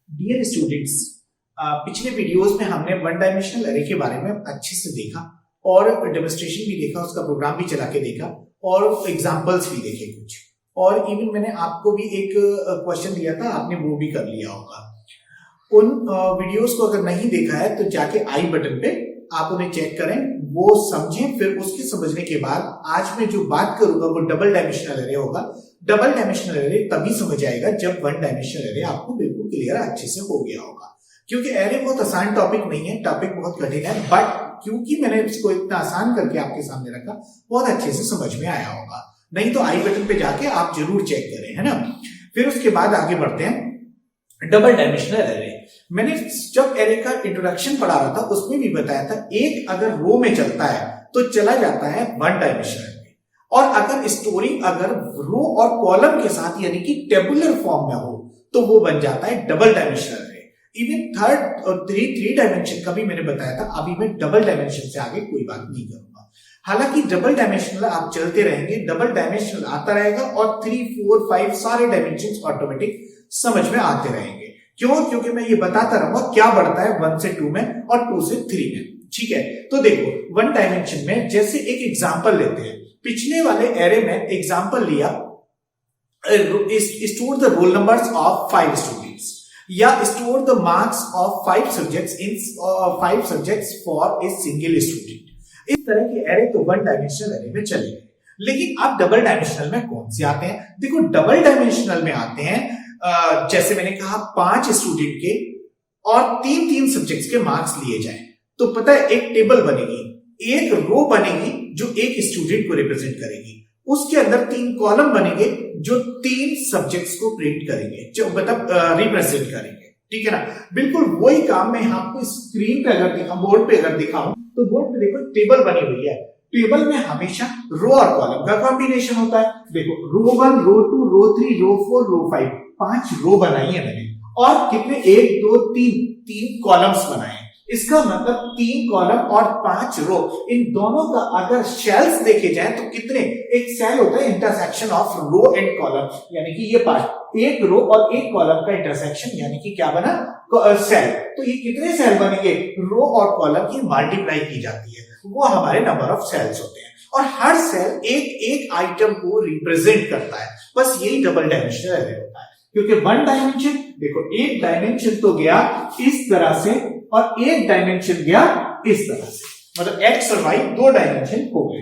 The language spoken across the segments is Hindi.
डियर स्टूडेंट्स, पिछले वीडियोस में हमने वन डायमेंशनल एरे के बारे में अच्छे से देखा और डेमोन्स्ट्रेशन भी देखा, उसका प्रोग्राम भी चला के देखा और एग्जांपल्स भी देखे कुछ, और इवन मैंने आपको भी एक क्वेश्चन दिया था, आपने वो भी कर लिया होगा। उन वीडियोस को अगर नहीं देखा है तो जाके आई बटन पे आप उन्हें चेक करें, वो समझें, फिर उसके समझने के बाद आज मैं जो बात करूंगा वो डबल डायमेंशनल एरे होगा। डबल डायमेंशनल एरे तभी समझ आएगा जब वन डायमेंशनल एरे आपको बिल्कुल क्लियर अच्छे से हो गया होगा, क्योंकि एरे बहुत आसान टॉपिक नहीं है, टॉपिक बहुत कठिन है, बट क्योंकि मैंने इसको इतना आसान करके आपके सामने रखा, बहुत अच्छे से समझ में आया होगा। नहीं तो आई बटन पे जाके आप जरूर चेक करें, है ना। फिर उसके बाद आगे बढ़ते हैं डबल डायमेंशनल एरे। मैंने जब एरे का इंट्रोडक्शन पढ़ा रहा था उसमें भी बताया था, एक अगर रो में चलता है तो चला जाता है वन डायमेंशनल में, और अगर स्टोरिंग अगर रो और कॉलम के साथ यानी कि टेबुलर फॉर्म में हो तो वो बन जाता है double dimensional array. Even third और थ्री डायमेंशन का भी मैंने बताया था, अभी मैं डबल डायमेंशन से आगे कोई बात नहीं करूंगा। हालांकि डबल डायमेंशनल आप चलते रहेंगे, डबल डायमेंशनल आता रहेगा और 3, 4, 5 सारे डायमेंशन ऑटोमेटिक समझ में आते रहेंगे। क्यों? क्योंकि मैं ये बताता रहूंगा क्या बढ़ता है 1 से 2 में और 2 से 3 में। ठीक है, तो देखो वन डायमेंशन में जैसे एक एग्जांपल लेते हैं, पिछले वाले एरे में एग्जांपल लिया, store the roll numbers of 5 students या store the marks of 5 subjects in 5 subjects for a single student. इस तरह के एरे तो वन डायमेंशनल एरे में चलेंगे, लेकिन अब डबल डायमेंशनल में कौन से आते हैं? देखो डबल डायमेंशनल में आते हैं जैसे मैंने कहा 5 स्टूडेंट के और 3 सब्जेक्ट्स के मार्क्स लिए जाएं, तो पता है एक टेबल बनेगी, एक रो बनेगी जो एक स्टूडेंट को रिप्रेजेंट करेगी, उसके अंदर 3 कॉलम बनेंगे जो 3 सब्जेक्ट्स को प्रिंट करेंगे, जो मतलब रिप्रेजेंट करेंगे। ठीक है ना, बिल्कुल वही काम मैं आपको स्क्रीन पे अगर दिखाऊं, बोर्ड पे अगर दिखाऊं, तो बोर्ड पे देखो टेबल बनी हुई है। टेबल में हमेशा रो और कॉलम का कॉम्बिनेशन होता है। देखो रो 1, रो 2, रो 3, रो 4, रो 5, 5 रो बनाई है मैंने, और कितने 1, 2, 3 कॉलम्स बनाए। इसका मतलब 3 कॉलम और 5 रो, इन दोनों का अगर शेल्स देखे जाए तो कितने, एक सेल होता है intersection of row and column, यानी कि ये पार्ट एक रो और एक कॉलम का इंटरसेक्शन, यानी कि क्या बना, सेल। तो ये कितने सेल बनेंगे, रो और कॉलम की मल्टीप्लाई की जाती है, वो हमारे नंबर ऑफ सेल्स होते हैं, और हर सेल एक आइटम को रिप्रेजेंट करता है। बस यही डबल डायमेंशनल एरे होता है, क्योंकि वन डायमेंशन, देखो एक डायमेंशन तो गया इस तरह से और एक डायमेंशन गया इस तरह से, मतलब एक्स और वाई 2 डायमेंशन हो गए।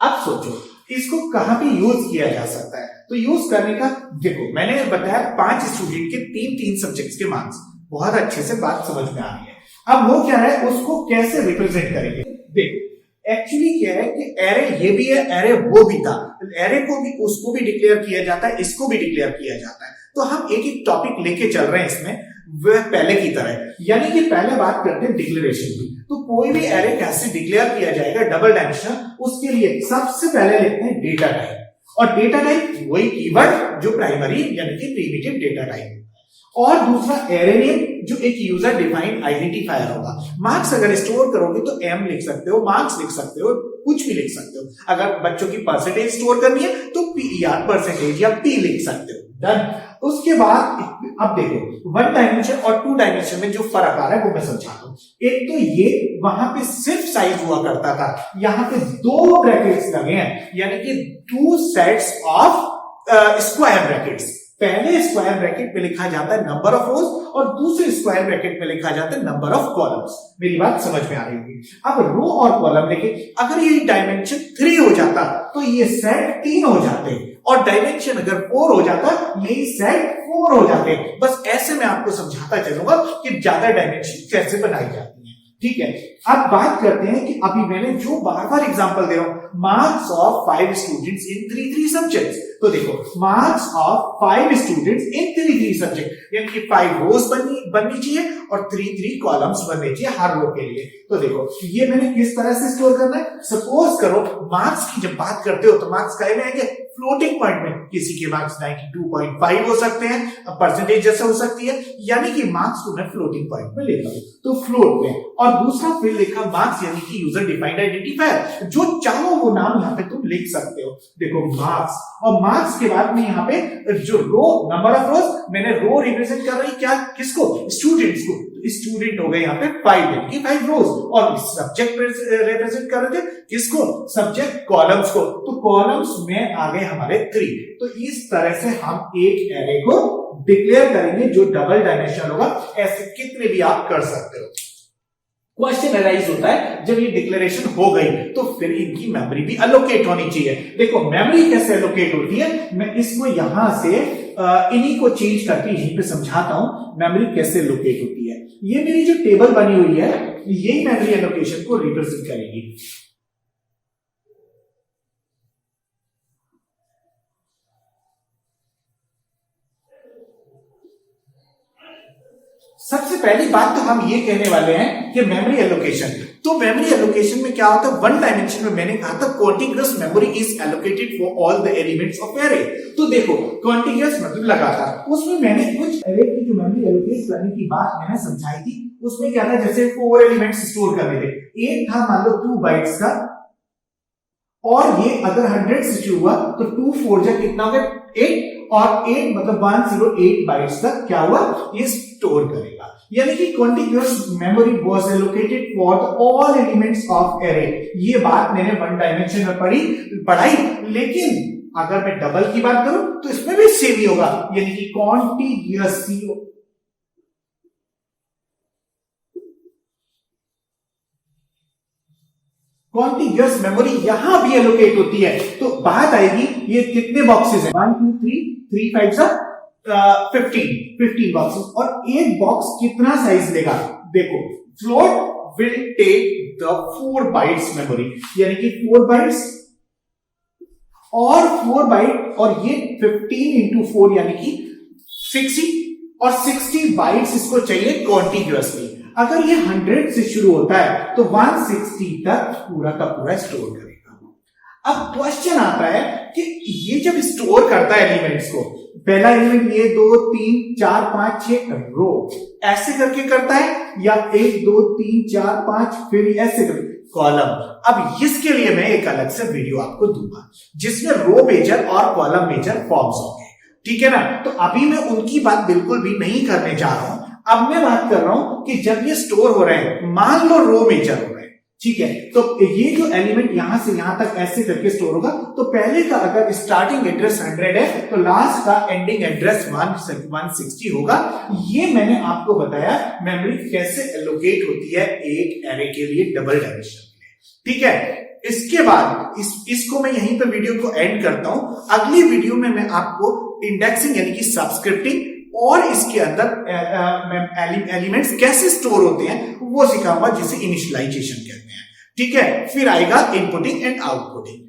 अब सोचो इसको कहां पे यूज किया जा सकता है, तो यूज करने का, देखो मैंने बताया 5 स्टूडेंट के 3 सब्जेक्ट्स के मार्क्स, बहुत अच्छे से बात समझ में आ रही है। अब वो क्या है, उसको कैसे रिप्रेजेंट करेंगे। देखो एक्चुअली क्या है कि एरे ये भी है, एरे वो भी था, एरे को भी, उसको भी डिक्लेयर किया जाता है, इसको भी डिक्लेयर किया जाता है। तो हम एक टॉपिक लेके चल रहे हैं इसमें, वह पहले की तरह, यानी कि पहले बात करते हैं डिक्लेरेशन की। तो कोई भी एरे कैसे डिक्लेयर किया जाएगा डबल डायमेंशनल, उसके लिए सबसे पहले लेते हैं डेटा टाइप, और डेटा टाइप वही कीवर्ड जो प्राइमरी यानी कि प्रिमिटिव डेटा टाइप, और दूसरा एरे नेम जो एक यूजर डिफाइंड आइडेंटिफायर होगा। मार्क्स अगर स्टोर करोगे तो एम लिख सकते हो, मार्क्स लिख सकते हो, कुछ भी लिख सकते हो। अगर बच्चों की परसेंटेज स्टोर करनी है तो पीआर परसेंटेज या पी लिख सकते हो। डन। उसके बाद अब देखो वन डायमेंशन और 2 डायमेंशन में जो फर्क आ रहा है वो मैं समझा दूं। एक तो ये वहां पे सिर्फ साइज हुआ करता था, यहाँ पे 2 ब्रैकेट्स लगे हैं, यानी कि 2 सेट्स ऑफ स्क्वायर ब्रैकेट्स। पहले स्क्वायर ब्रैकेट में लिखा जाता है नंबर ऑफ रोज और दूसरे स्क्वायर ब्रैकेट में लिखा जाता है नंबर ऑफ कॉलम्स। मेरी बात समझ में आ रही होगी। अब रो और कॉलम लेके अगर ये डायमेंशन 3 हो जाता तो ये सेट 3 हो जाते, और डायमेंशन अगर 4 हो जाता यही सेट 4 हो जाते। बस ऐसे मैं आपको समझाता चलूंगा कि ज्यादा डायमेंशन कैसे बनाई जाती है। ठीक है, अब बात करते हैं कि अभी मैंने जो बार-बार एग्जांपल दे रहा हूं, marks of 5 students in 3 subjects. तो देखो marks of 5 students in 3 subject, यानी कि 5 रोज बननी चाहिए और 3 कॉलम्स बनने चाहिए हर रो के लिए। तो देखो ये मैंने किस तरह से स्टोर करना है। सपोज करो मार्क्स की जब बात करते हो तो मार्क्स काय में आएंगे, फ्लोटिंग पॉइंट में। किसी के मार्क्स 92.5 हो सकते हैं, परसेंटेज जैसे हो सकती है, यानी कि मार्क्स को मैं फ्लोटिंग पॉइंट में लेता हूं, तो फ्लोट में। और दूसरा फिर लिखा मार्क्स, यानी कि यूजर डिफाइंड आइडेंटिफायर, जो चाहो वो नाम यहाँ पे तुम लिख सकते हो। देखो मार्क्स, और मार्क्स के बाद में यहाँ पे जो रो नंबर ऑफ रोज, मैंने रो रिप्रेजेंट कर रही क्या, किसको, स्टूडेंट्स को, स्टूडेंट हो गए यहाँ पे 5 यानी कि 5 रोज, और सब्जेक्ट रिप्रेजेंट कर रहे थे किसको, सब्जेक्ट कॉलम्स को, तो कॉलम्स में आ गए हमारे 3। तो इस तरह से हम एक एरे को डिक्लेयर करेंगे जो डबल डायमेंशनल होगा। ऐसे कितने भी आप कर सकते हो। क्वेश्चन अराइज होता है जब ये डिक्लेरेशन हो गई तो फिर इनकी मेमोरी भी अलोकेट होनी चाहिए। देखो मेमोरी कैसे अलोकेट होती है, मैं इसको यहां से इन्हीं को चेंज करके यहीं पे समझाता हूं मेमोरी कैसे लोकेट होती है। ये मेरी जो टेबल बनी हुई है यही मेमोरी एलोकेशन को रिप्रेजेंट करेगी। सबसे पहली बात तो हम ये कहने वाले हैं कि मेमोरी एलोकेशन, तो मेमोरी एलोकेशन में क्या होता है, वन डायमेंशन में मैंने कहा था contiguous memory is allocated for all the elements of array. तो देखो कॉन्टिग्युअस मतलब लगातार, उसमें मैंने कुछ एरे की जो मेमोरी एलोकेट करने की बात मैंने समझाई थी। उसमें क्या था, जैसे 4 एलिमेंट्स स्टोर करने थे, एक था मान लो 2 बाइट्स का, और ये अगर 100 से शुरू हुआ तो 2 4 जा कितना हो गया 8, और 8 मतलब 108 बाइट्स तक क्या हुआ, ये स्टोर करेगा। यानी कि contiguous memory was allocated for all elements of array. ये बात मैंने वन डायमेंशन में पढ़ाई, लेकिन अगर मैं डबल की बात करूं तो इसमें भी सेम ही होगा, यानी कि कॉन्टिग्युअस मेमोरी यहां भी एलोकेट होती है। तो बात आएगी ये कितने बॉक्सेस हैं, 1 2 3 5 15 बॉक्सेस, और एक बॉक्स कितना साइज लेगा, देखो float will take the 4 bytes memory, यानी कि 4 बाइट्स और 4 बाइट, और ये 15 इंटू 4 यानी कि 60, और 60 बाइट्स इसको चाहिए कॉन्टिग्युअसली। अगर ये 100 से शुरू होता है तो 160 तक पूरा का पूरा स्टोर करेगा। अब क्वेश्चन आता है कि ये जब स्टोर करता है एलिमेंट्स को, पहला एलिमेंट ये 2 3 4 5 6 रो ऐसे करके करता है, या 1 2 3 4 5 फिर ऐसे करके कॉलम। अब इसके लिए मैं एक अलग से वीडियो आपको दूंगा जिसमें रो मेजर और कॉलम मेजर फॉर्म्स होंगे, ठीक है ना। तो अभी मैं उनकी बात बिल्कुल भी नहीं करने जा रहा हूं। अब मैं बात कर रहा हूं कि जब ये स्टोर हो रहे हैं, मान लो रो मेजर हो रहे हैं, ठीक है, तो ये जो एलिमेंट यहां से यहां तक ऐसे करके स्टोर होगा, तो पहले का अगर स्टार्टिंग एड्रेस 100 है तो लास्ट का एंडिंग एड्रेस 160 होगा। ये मैंने आपको बताया मेमोरी कैसे एलोकेट होती है एक एरे के लिए डबल डायमेंशन में, ठीक है। इसके बाद इसको मैं यहीं पे वीडियो को एंड करता हूं। अगली वीडियो में मैं आपको इंडेक्सिंग यानी कि सबस्क्रिप्टिंग और इसके अंदर एलिमेंट्स कैसे स्टोर होते हैं वो सिखाऊंगा, जिसे इनिशियलाइजेशन कहते हैं, ठीक है। फिर आएगा इनपुटिंग एंड आउटपुटिंग।